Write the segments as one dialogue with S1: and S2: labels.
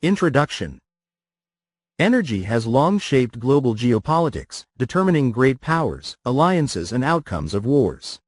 S1: Introduction. Energy has long shaped global geopolitics, determining great powers, alliances and outcomes of wars.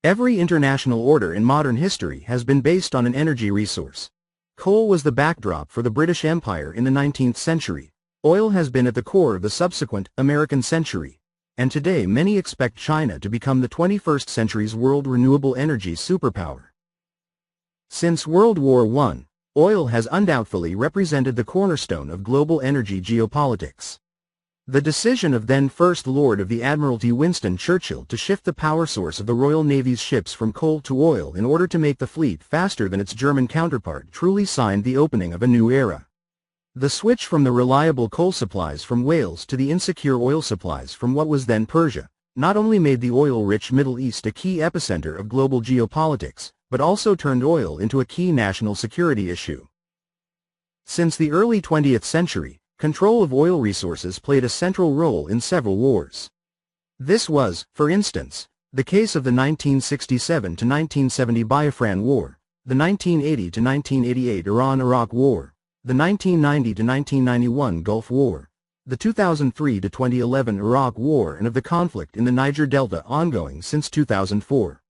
S1: Every international order in modern history has been based on an energy resource. Coal was the backdrop for the British Empire in the 19th century. Oil has been at the core of the subsequent American century. And today many expect China to become the 21st century's world renewable energy superpower. Since World War I, oil has undoubtedly represented the cornerstone of global energy geopolitics. The decision of then First Lord of the Admiralty Winston Churchill to shift the power source of the Royal Navy's ships from coal to oil in order to make the fleet faster than its German counterpart truly signed the opening of a new era. The switch from the reliable coal supplies from Wales to the insecure oil supplies from what was then Persia not only made the oil-rich Middle East a key epicenter of global geopolitics, but also turned oil into a key national security issue. Since the early 20th century, control of oil resources played a central role in several wars. This was, for instance, the case of the 1967–1970 Biafran War, the 1980–1988 Iran-Iraq War, the 1990–1991 Gulf War, the 2003–2011 Iraq War and of the conflict in the Niger Delta ongoing since 2004.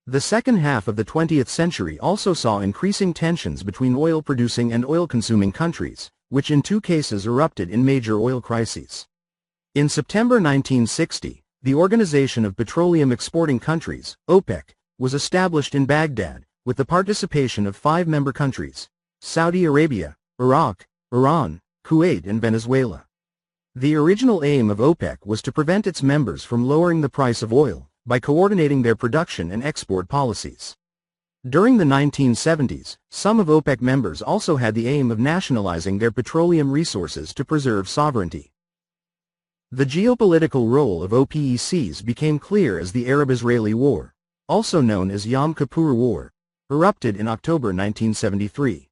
S1: The second half of the 20th century also saw increasing tensions between oil-producing and oil-consuming countries, which in two cases erupted in major oil crises. In September 1960, the Organization of Petroleum Exporting Countries, OPEC, was established in Baghdad, with the participation of 5 member countries: Saudi Arabia, Iraq, Iran, Kuwait and Venezuela. The original aim of OPEC was to prevent its members from lowering the price of oil by coordinating their production and export policies. During the 1970s, some of OPEC members also had the aim of nationalizing their petroleum resources to preserve sovereignty. The geopolitical role of OPECs became clear as the Arab-Israeli War, also known as Yom Kippur War, erupted in October 1973.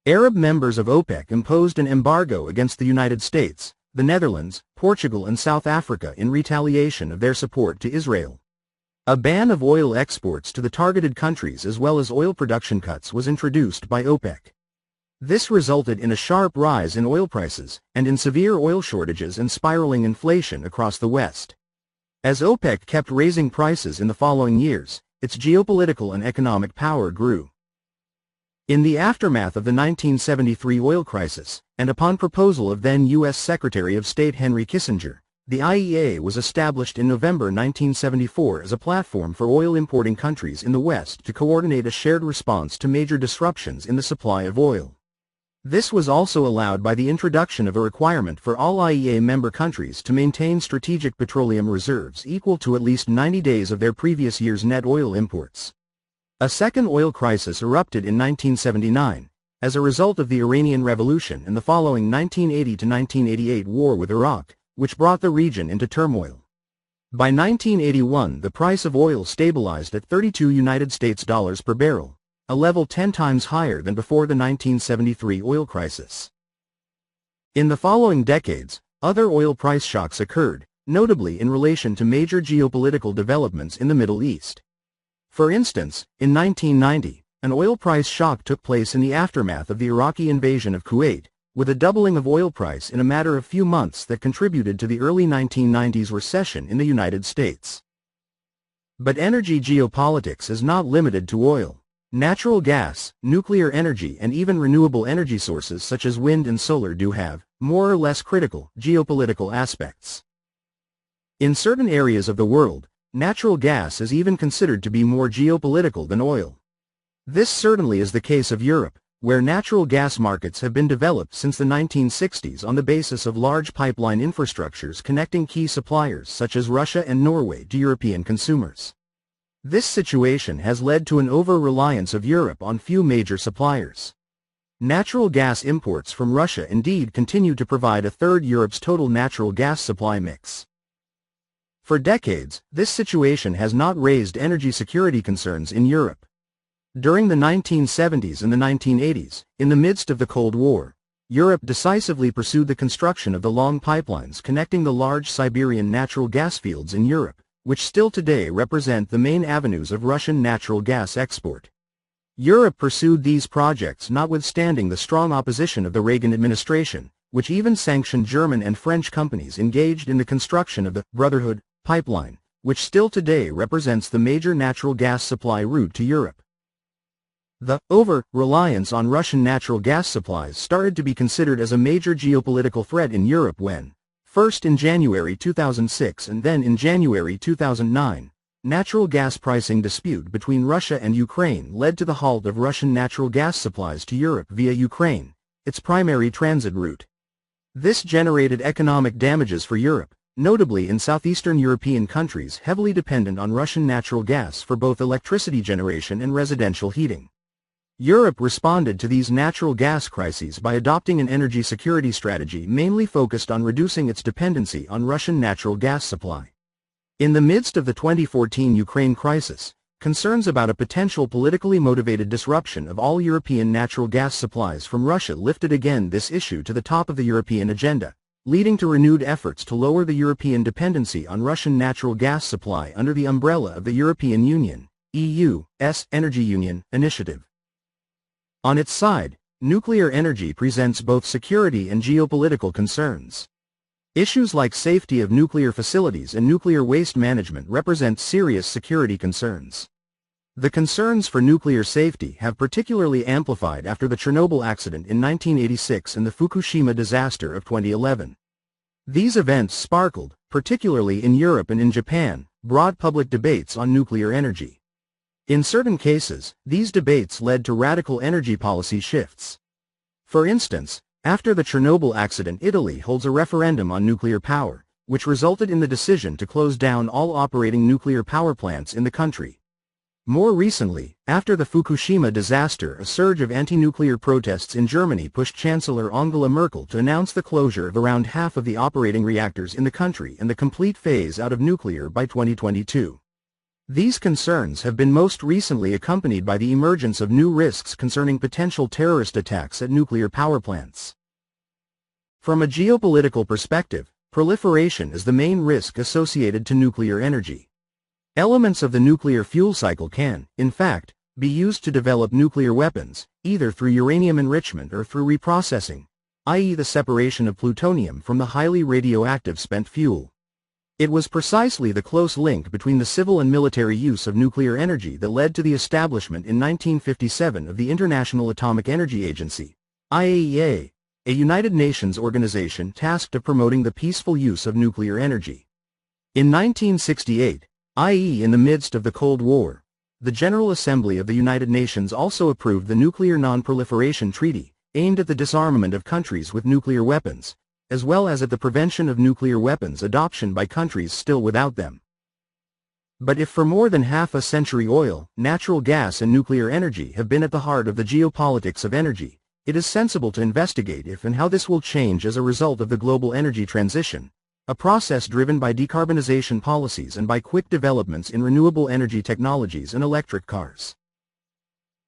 S1: Arab members of OPEC imposed an embargo against the United States, the Netherlands, Portugal and South Africa in retaliation of their support to Israel. A ban of oil exports to the targeted countries as well as oil production cuts was introduced by OPEC. This resulted in a sharp rise in oil prices and in severe oil shortages and spiraling inflation across the West. As OPEC kept raising prices in the following years, its geopolitical and economic power grew. In the aftermath of the 1973 oil crisis, and upon proposal of then U.S. Secretary of State Henry Kissinger, the IEA was established in November 1974 as a platform for oil-importing countries in the West to coordinate a shared response to major disruptions in the supply of oil. This was also allowed by the introduction of a requirement for all IEA member countries to maintain strategic petroleum reserves equal to at least 90 days of their previous year's net oil imports. A second oil crisis erupted in 1979, as a result of the Iranian Revolution and the following 1980–1988 war with Iraq, which brought the region into turmoil. By 1981 the price of oil stabilized at $32 per barrel, a level 10 times higher than before the 1973 oil crisis. In the following decades, other oil price shocks occurred, notably in relation to major geopolitical developments in the Middle East. For instance, in 1990, an oil price shock took place in the aftermath of the Iraqi invasion of Kuwait, with a doubling of oil price in a matter of few months that contributed to the early 1990s recession in the United States. But energy geopolitics is not limited to oil. Natural gas, nuclear energy and even renewable energy sources such as wind and solar do have, more or less critical, geopolitical aspects. In certain areas of the world, natural gas is even considered to be more geopolitical than oil. This certainly is the case of Europe, where natural gas markets have been developed since the 1960s on the basis of large pipeline infrastructures connecting key suppliers such as Russia and Norway to European consumers. This situation has led to an over-reliance of Europe on few major suppliers. Natural gas imports from Russia indeed continue to provide a third of Europe's total natural gas supply mix. For decades, this situation has not raised energy security concerns in Europe. During the 1970s and the 1980s, in the midst of the Cold War, Europe decisively pursued the construction of the long pipelines connecting the large Siberian natural gas fields in Europe, which still today represent the main avenues of Russian natural gas export. Europe pursued these projects notwithstanding the strong opposition of the Reagan administration, which even sanctioned German and French companies engaged in the construction of the Brotherhood pipeline, which still today represents the major natural gas supply route to Europe. The over-reliance on Russian natural gas supplies started to be considered as a major geopolitical threat in Europe when, first in January 2006 and then in January 2009, natural gas pricing dispute between Russia and Ukraine led to the halt of Russian natural gas supplies to Europe via Ukraine, its primary transit route. This generated economic damages for Europe, notably in southeastern European countries heavily dependent on Russian natural gas for both electricity generation and residential heating. Europe responded to these natural gas crises by adopting an energy security strategy mainly focused on reducing its dependency on Russian natural gas supply. In the midst of the 2014 Ukraine crisis, concerns about a potential politically motivated disruption of all European natural gas supplies from Russia lifted again this issue to the top of the European agenda, leading to renewed efforts to lower the European dependency on Russian natural gas supply under the umbrella of the European Union, EU's Energy Union initiative. On its side, nuclear energy presents both security and geopolitical concerns. Issues like safety of nuclear facilities and nuclear waste management represent serious security concerns. The concerns for nuclear safety have particularly amplified after the Chernobyl accident in 1986 and the Fukushima disaster of 2011. These events sparkled, particularly in Europe and in Japan, broad public debates on nuclear energy. In certain cases, these debates led to radical energy policy shifts. For instance, after the Chernobyl accident, Italy holds a referendum on nuclear power, which resulted in the decision to close down all operating nuclear power plants in the country. More recently, after the Fukushima disaster, a surge of anti-nuclear protests in Germany pushed Chancellor Angela Merkel to announce the closure of around half of the operating reactors in the country and the complete phase out of nuclear by 2022. These concerns have been most recently accompanied by the emergence of new risks concerning potential terrorist attacks at nuclear power plants. From a geopolitical perspective, proliferation is the main risk associated to nuclear energy. Elements of the nuclear fuel cycle can, in fact, be used to develop nuclear weapons, either through uranium enrichment or through reprocessing, i.e. the separation of plutonium from the highly radioactive spent fuel. It was precisely the close link between the civil and military use of nuclear energy that led to the establishment in 1957 of the International Atomic Energy Agency, IAEA, a United Nations organization tasked with promoting the peaceful use of nuclear energy. In 1968, i.e. in the midst of the Cold War, the General Assembly of the United Nations also approved the Nuclear Non-Proliferation Treaty, aimed at the disarmament of countries with nuclear weapons, as well as at the prevention of nuclear weapons adoption by countries still without them. But if for more than half a century oil, natural gas and nuclear energy have been at the heart of the geopolitics of energy, it is sensible to investigate if and how this will change as a result of the global energy transition, a process driven by decarbonization policies and by quick developments in renewable energy technologies and electric cars.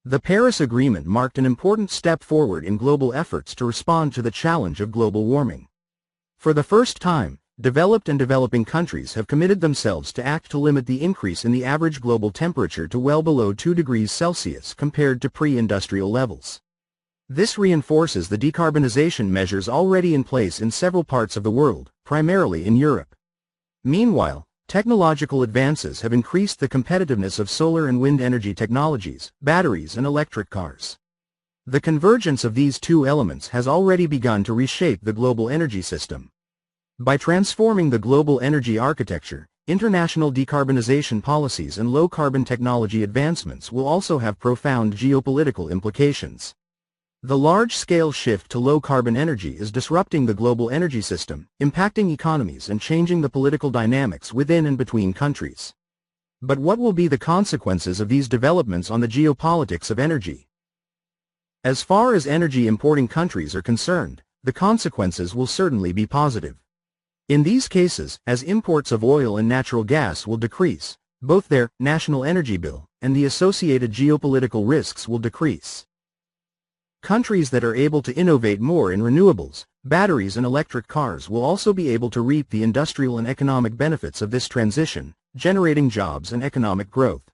S1: The Paris Agreement marked an important step forward in global efforts to respond to the challenge of global warming. For the first time, developed and developing countries have committed themselves to act to limit the increase in the average global temperature to well below 2 degrees Celsius compared to pre-industrial levels. This reinforces the decarbonization measures already in place in several parts of the world, primarily in Europe. Meanwhile, technological advances have increased the competitiveness of solar and wind energy technologies, batteries and electric cars. The convergence of these two elements has already begun to reshape the global energy system. By transforming the global energy architecture, international decarbonization policies and low-carbon technology advancements will also have profound geopolitical implications. The large-scale shift to low-carbon energy is disrupting the global energy system, impacting economies and changing the political dynamics within and between countries. But what will be the consequences of these developments on the geopolitics of energy? As far as energy importing countries are concerned, the consequences will certainly be positive. In these cases, as imports of oil and natural gas will decrease, both their national energy bill and the associated geopolitical risks will decrease. Countries that are able to innovate more in renewables, batteries and electric cars will also be able to reap the industrial and economic benefits of this transition, generating jobs and economic growth.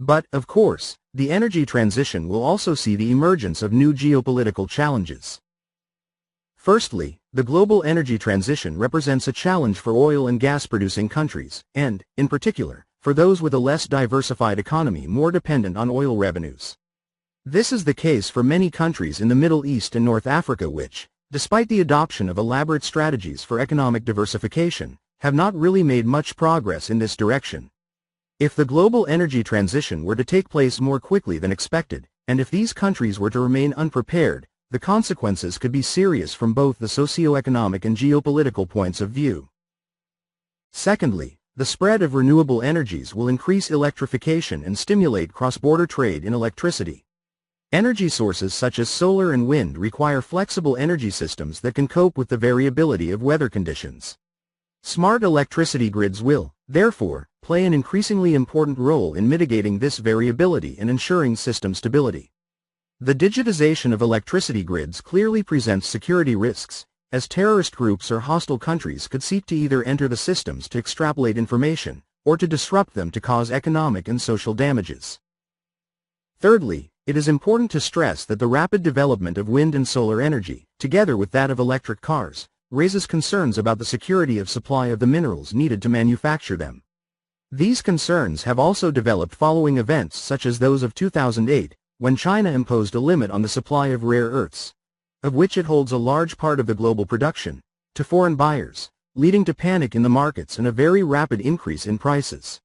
S1: But, of course, the energy transition will also see the emergence of new geopolitical challenges. Firstly, the global energy transition represents a challenge for oil and gas-producing countries, and, in particular, for those with a less diversified economy more dependent on oil revenues. This is the case for many countries in the Middle East and North Africa which, despite the adoption of elaborate strategies for economic diversification, have not really made much progress in this direction. If the global energy transition were to take place more quickly than expected, and if these countries were to remain unprepared, the consequences could be serious from both the socio-economic and geopolitical points of view. Secondly, the spread of renewable energies will increase electrification and stimulate cross-border trade in electricity. Energy sources such as solar and wind require flexible energy systems that can cope with the variability of weather conditions. Smart electricity grids will, therefore, play an increasingly important role in mitigating this variability and ensuring system stability. The digitization of electricity grids clearly presents security risks, as terrorist groups or hostile countries could seek to either enter the systems to extrapolate information, or to disrupt them to cause economic and social damages. Thirdly, it is important to stress that the rapid development of wind and solar energy, together with that of electric cars, raises concerns about the security of supply of the minerals needed to manufacture them. These concerns have also developed following events such as those of 2008, when China imposed a limit on the supply of rare earths, of which it holds a large part of the global production, to foreign buyers, leading to panic in the markets and a very rapid increase in prices.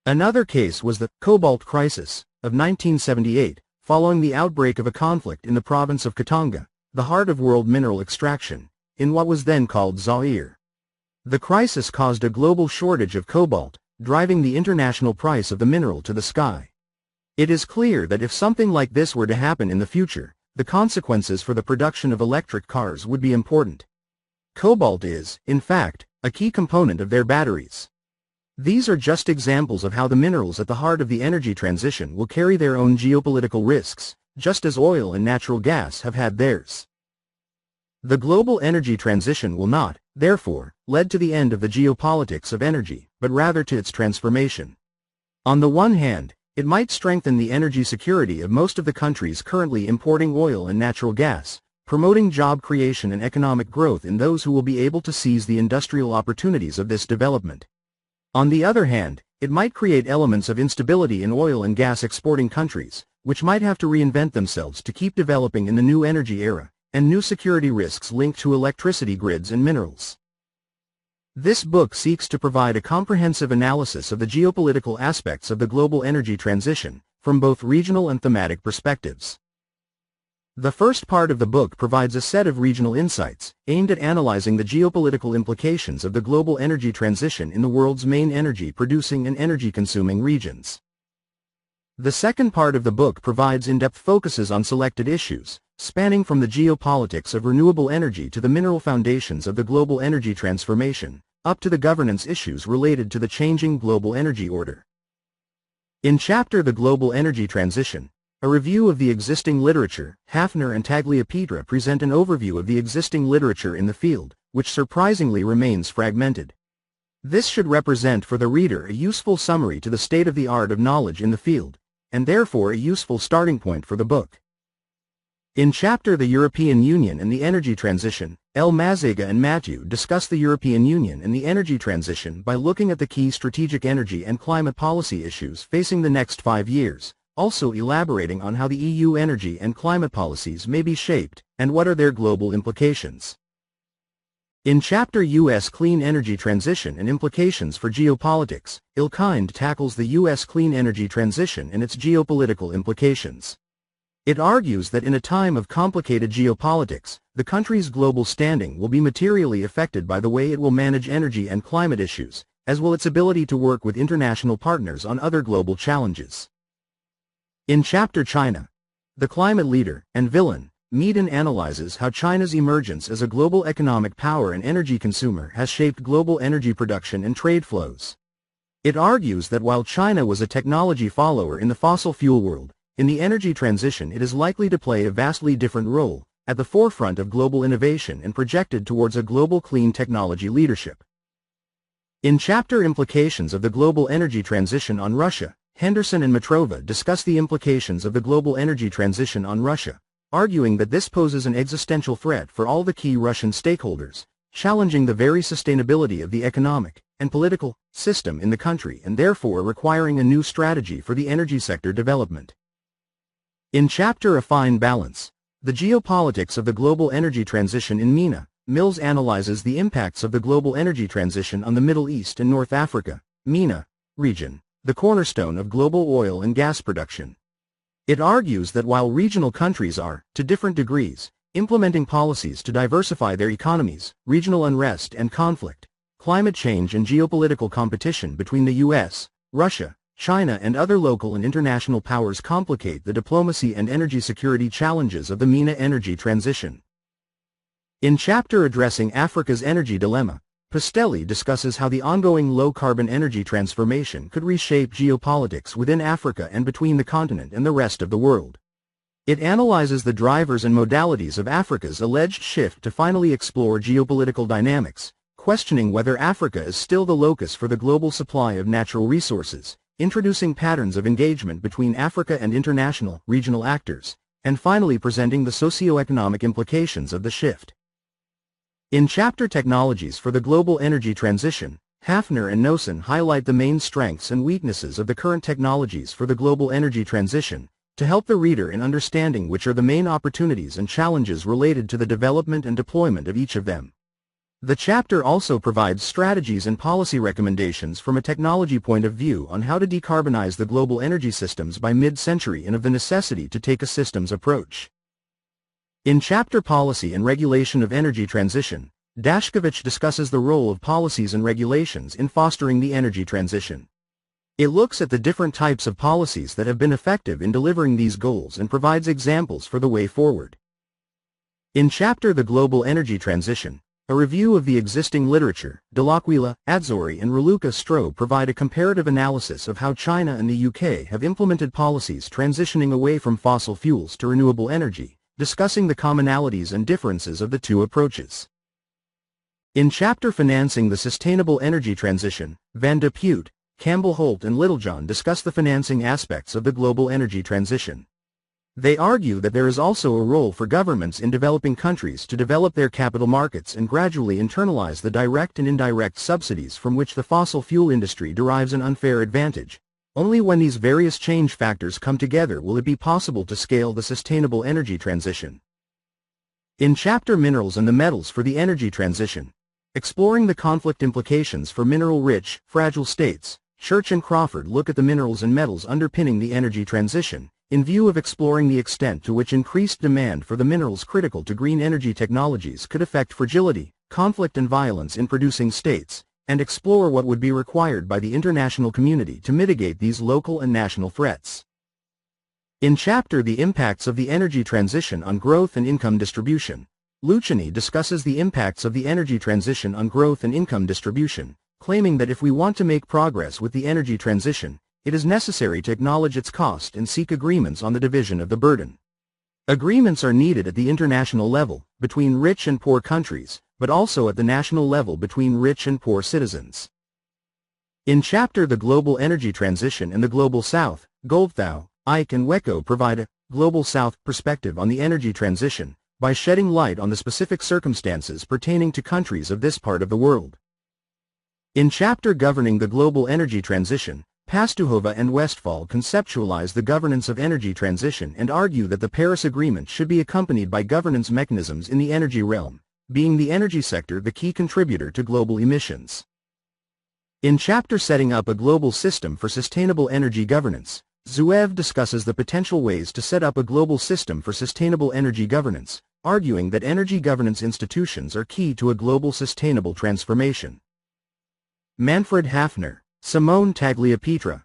S1: Another case was the cobalt crisis of 1978, following the outbreak of a conflict in the province of Katanga, the heart of world mineral extraction, in what was then called Zaire. The crisis caused a global shortage of cobalt, driving the international price of the mineral to the sky. It is clear that if something like this were to happen in the future, the consequences for the production of electric cars would be important. Cobalt is, in fact, a key component of their batteries. These are just examples of how the minerals at the heart of the energy transition will carry their own geopolitical risks, just as oil and natural gas have had theirs. The global energy transition will not, therefore, lead to the end of the geopolitics of energy, but rather to its transformation. On the one hand, it might strengthen the energy security of most of the countries currently importing oil and natural gas, promoting job creation and economic growth in those who will be able to seize the industrial opportunities of this development. On the other hand, it might create elements of instability in oil and gas exporting countries, which might have to reinvent themselves to keep developing in the new energy era, and new security risks linked to electricity grids and minerals. This book seeks to provide a comprehensive analysis of the geopolitical aspects of the global energy transition, from both regional and thematic perspectives. The first part of the book provides a set of regional insights, aimed at analyzing the geopolitical implications of the global energy transition in the world's main energy-producing and energy-consuming regions. The second part of the book provides in-depth focuses on selected issues, spanning from the geopolitics of renewable energy to the mineral foundations of the global energy transformation, up to the governance issues related to the changing global energy order. In chapter The Global Energy Transition, a review of the existing literature, Hafner and Tagliapietra present an overview of the existing literature in the field, which surprisingly remains fragmented. This should represent for the reader a useful summary to the state-of-the-art of knowledge in the field, and therefore a useful starting point for the book. In chapter The European Union and the Energy Transition, L. Mazega and Matthew discuss the European Union and the energy transition by looking at the key strategic energy and climate policy issues facing the next 5 years, also elaborating on how the EU energy and climate policies may be shaped, and what are their global implications. In chapter U.S. Clean Energy Transition and Implications for Geopolitics, Ilkind tackles the U.S. clean energy transition and its geopolitical implications. It argues that in a time of complicated geopolitics, the country's global standing will be materially affected by the way it will manage energy and climate issues, as will its ability to work with international partners on other global challenges. In chapter China, the climate leader and villain, Meaden analyzes how China's emergence as a global economic power and energy consumer has shaped global energy production and trade flows. It argues that while China was a technology follower in the fossil fuel world, in the energy transition it is likely to play a vastly different role, at the forefront of global innovation and projected towards a global clean technology leadership. In chapter Implications of the Global Energy Transition on Russia, Henderson and Matrova discuss the implications of the global energy transition on Russia, arguing that this poses an existential threat for all the key Russian stakeholders, challenging the very sustainability of the economic and political system in the country and therefore requiring a new strategy for the energy sector development. In Chapter A Fine Balance, the geopolitics of the global energy transition in MENA, Mills analyzes the impacts of the global energy transition on the Middle East and North Africa, MENA, region, the cornerstone of global oil and gas production. It argues that while regional countries are, to different degrees, implementing policies to diversify their economies, regional unrest and conflict, climate change and geopolitical competition between the US, Russia, China and other local and international powers complicate the diplomacy and energy security challenges of the MENA energy transition. In chapter addressing Africa's energy dilemma, Pastelli discusses how the ongoing low-carbon energy transformation could reshape geopolitics within Africa and between the continent and the rest of the world. It analyzes the drivers and modalities of Africa's alleged shift to finally explore geopolitical dynamics, questioning whether Africa is still the locus for the global supply of natural resources, introducing patterns of engagement between Africa and international, regional actors, and finally presenting the socio-economic implications of the shift. In chapter Technologies for the Global Energy Transition, Hafner and Nosen highlight the main strengths and weaknesses of the current technologies for the global energy transition, to help the reader in understanding which are the main opportunities and challenges related to the development and deployment of each of them. The chapter also provides strategies and policy recommendations from a technology point of view on how to decarbonize the global energy systems by mid-century and of the necessity to take a systems approach. In chapter Policy and Regulation of Energy Transition, Dashkevich discusses the role of policies and regulations in fostering the energy transition. It looks at the different types of policies that have been effective in delivering these goals and provides examples for the way forward. In chapter The Global Energy Transition, a review of the existing literature, Dell'Aquila, Azzori and Raluca Stroh provide a comparative analysis of how China and the UK have implemented policies transitioning away from fossil fuels to renewable energy, discussing the commonalities and differences of the two approaches. In chapter Financing the Sustainable Energy Transition, Van de Putte, Campbell-Holt and Littlejohn discuss the financing aspects of the global energy transition. They argue that there is also a role for governments in developing countries to develop their capital markets and gradually internalize the direct and indirect subsidies from which the fossil fuel industry derives an unfair advantage. Only when these various change factors come together will it be possible to scale the sustainable energy transition. In chapter Minerals and the Metals for the Energy Transition, exploring the conflict implications for mineral-rich, fragile states, Church and Crawford look at the minerals and metals underpinning the energy transition, in view of exploring the extent to which increased demand for the minerals critical to green energy technologies could affect fragility, conflict and violence in producing states, and explore what would be required by the international community to mitigate these local and national threats. In chapter The Impacts of the Energy Transition on Growth and Income Distribution, Luciani discusses the impacts of the energy transition on growth and income distribution, claiming that if we want to make progress with the energy transition, it is necessary to acknowledge its cost and seek agreements on the division of the burden. Agreements are needed at the international level, between rich and poor countries, but also at the national level between rich and poor citizens. In chapter The Global Energy Transition and the Global South, Goldthau, Ike and Wecko provide a Global South perspective on the energy transition, by shedding light on the specific circumstances pertaining to countries of this part of the world. In chapter Governing the Global Energy Transition, Pastuhova and Westphal conceptualize the governance of energy transition and argue that the Paris Agreement should be accompanied by governance mechanisms in the energy realm, being the energy sector the key contributor to global emissions. In chapter Setting Up a Global System for Sustainable Energy Governance, Zuev discusses the potential ways to set up a global system for sustainable energy governance, arguing that energy governance institutions are key to a global sustainable transformation. Manfred Hafner, Simone Tagliapietra,